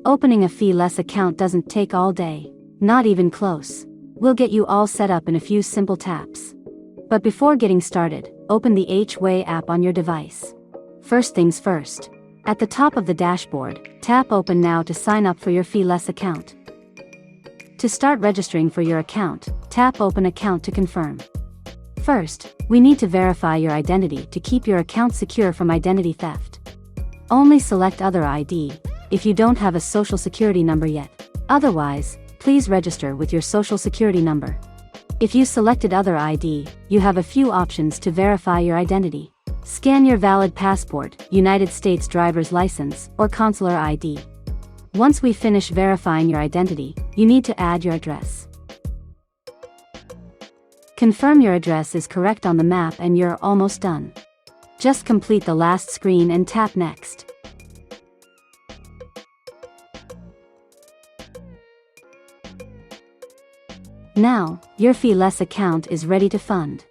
Opening a fee-less account doesn't take all day. Not even close. We'll get you all set up in a few simple taps. But before getting started, open the h.way app on your device. First things first. At the top of the dashboard, tap Open Now to sign up for your fee-less account. To start registering for your account, tap Open Account to confirm. First, we need to verify your identity to keep your account secure from identity theft. Only select Other ID if you don't have a social security number yet. Otherwise, please register with your social security number. If you selected Other ID, you have a few options to verify your identity. Scan your valid passport, United States driver's license, or consular ID. Once we finish verifying your identity, you need to add your address. Confirm your address is correct on the map and you're almost done. Just complete the last screen and tap Next. Now, your fee-less account is ready to fund.